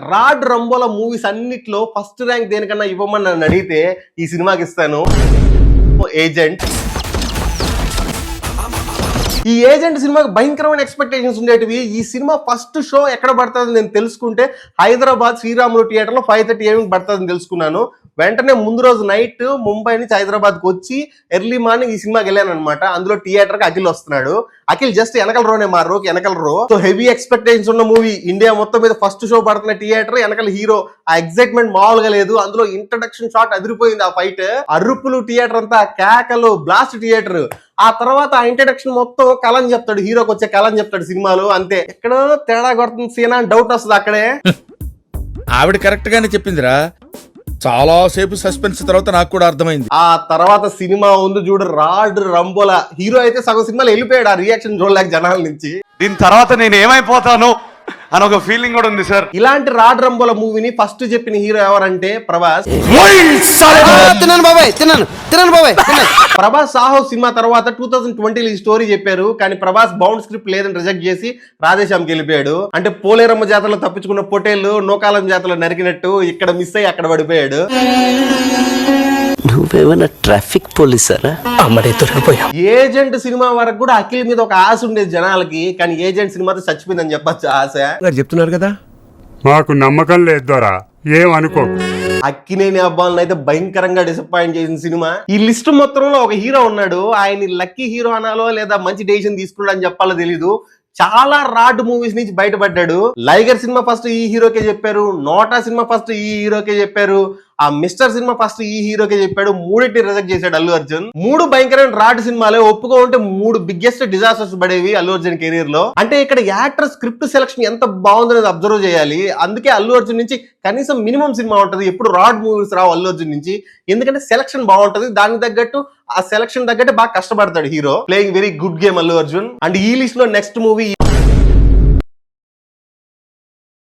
Rod రంబోల movies అన్నిట్లో first rank దేనికన్నా ఇవ్వమని నన్ను అడిగితే ఈ సినిమాకి ఇస్తాను. ఏజెంట్. ఈ ఏజెంట్ సినిమాకి భయంకరమైన ఎక్స్పెక్టేషన్స్ ఉండేటివి. ఈ సినిమా ఫస్ట్ షో ఎక్కడ పడుతుంది నేను తెలుసుకుంటే హైదరాబాద్ శ్రీరాములు థియేటర్లో 5:30 AM పడుతుందని తెలుసుకున్నాను. వెంటనే ముందు రోజు నైట్ ముంబై నుంచి హైదరాబాద్కి వచ్చి ఎర్లీ మార్నింగ్ ఈ సినిమాకి వెళ్ళాను అనమాట. అందులో థియేటర్కి అఖిల్ వస్తున్నాడు. అఖిల్ జస్ట్ వెనకల రోనే మా రోకి వెనకల రో. సో హెవీ ఎక్స్పెక్టేషన్స్ ఉన్న మూవీ. ఇండియా మొత్తం మీద ఫస్ట్ షో పడుతున్న థియేటర్, వెనకల హీరో. ఆ ఎక్సైట్మెంట్ మామూలుగా లేదు. అందులో ఇంట్రడక్షన్ షాట్ అదిరిపోయింది. ఆ ఫైట్, అరుపులు థియేటర్ అంతా, కేకలు, బ్లాస్ట్ థియేటర్. ఆ తర్వాత ఆ ఇంట్రడక్షన్ మొత్తం కలని చెప్తాడు, హీరోకి వచ్చే కలని చెప్తాడు సినిమాలో. అంతే, ఎక్కడో తేడా కొడుతుంది సీనా అని డౌట్ వస్తుంది అక్కడే. ఆవిడ కరెక్ట్ గానే చెప్పిందిరా. చాలా సేపు సస్పెన్స్ తర్వాత నాకు కూడా అర్థమైంది. ఆ తర్వాత సినిమా ఉంది చూడు, రాడ్ రంబోలా. హీరో అయితే సగం సినిమాలో వెళ్ళిపోయాడు ఆ రియాక్షన్ చూడలేక జనాల నుంచి. దీని తర్వాత నేను ఏమైపోతాను అని ఒక ఫీలింగ్ కూడా ఉంది సార్. ఇలాంటి రాడ్ రంబోల మూవీని ఫస్ట్ చెప్పిన హీరో ఎవరంటే ప్రభాస్. ప్రభాస్ సాహో సినిమా తర్వాత 2020లో ఈ స్టోరీ చెప్పారు. కానీ ప్రభాస్ బౌండ్ స్క్రిప్ట్ లేదని రిజెక్ట్ చేసి రాధేశ్యామ్కి వెళ్ళిపోయాడు. అంటే పోలేరమ్మ జాతరలో తప్పించుకున్న పొటేళ్లు నోకాలం జాతరలో నరికినట్టు ఇక్కడ మిస్ అయ్యి అక్కడ పడిపోయాడు. నువ్వేమైనా ట్రాఫిక్ పోలీసారా? అమ్మడే దొరికిపోయా. ఏజెంట్ సినిమా వరకు కూడా అఖిల్ మీద ఒక ఆశ ఉండేది జనాలకి. కానీ ఏజెంట్ సినిమాతో చచ్చిపోయిందని చెప్పచ్చు ఆశ. చెప్తున్నారు కదా, మాకు నమ్మకం లేదు దొరా, ఏమనుకో. అక్కినేని అబ్బాయిలను అయితే భయంకరంగా డిసప్పాయింట్ చేసిన సినిమా. ఈ లిస్ట్ మొత్తంలో ఒక హీరో ఉన్నాడు. ఆయన లక్కీ హీరో అనాలో లేదా మంచి డెసిషన్ తీసుకున్నాడు అని చెప్పాలో తెలీదు. చాలా రాడ్ మూవీస్ నుంచి బయటపడ్డాడు. లైగర్ సినిమా ఫస్ట్ ఈ హీరోకే చెప్పారు, నోటా సినిమా ఫస్ట్ ఈ హీరోకే చెప్పారు, ఆ మిస్టర్ సినిమా ఫస్ట్ ఈ హీరోకే చెప్పాడు. మూడింటిని రిజెక్ట్ చేశాడు అల్లు అర్జున్. 3 భయంకరమైన రాడ్ సినిమాలే. ఒప్పుకో ఉంటే 3 బిగ్గెస్ట్ డిజాస్టర్స్ పడేవి అల్లు అర్జున్ కెరీర్ లో. అంటే ఇక్కడ యాక్టర్ స్క్రిప్ట్ సెలక్షన్ ఎంత బాగుందనేది అబ్జర్వ్ చేయాలి. అందుకే అల్లు అర్జున్ నుంచి కనీసం మినిమం సినిమా ఉంటది. ఎప్పుడు రాడ్ మూవీస్ రావు అల్లు అర్జున్ నుంచి. ఎందుకంటే సెలక్షన్ బాగుంటది. దానికి తగ్గట్టు ఆ సెలక్షన్ తగ్గట్టు బాగా కష్టపడతాడు hero. Playing very good game Allu Arjun. And ఈ లిస్ట్ లో నెక్స్ట్ మూవీ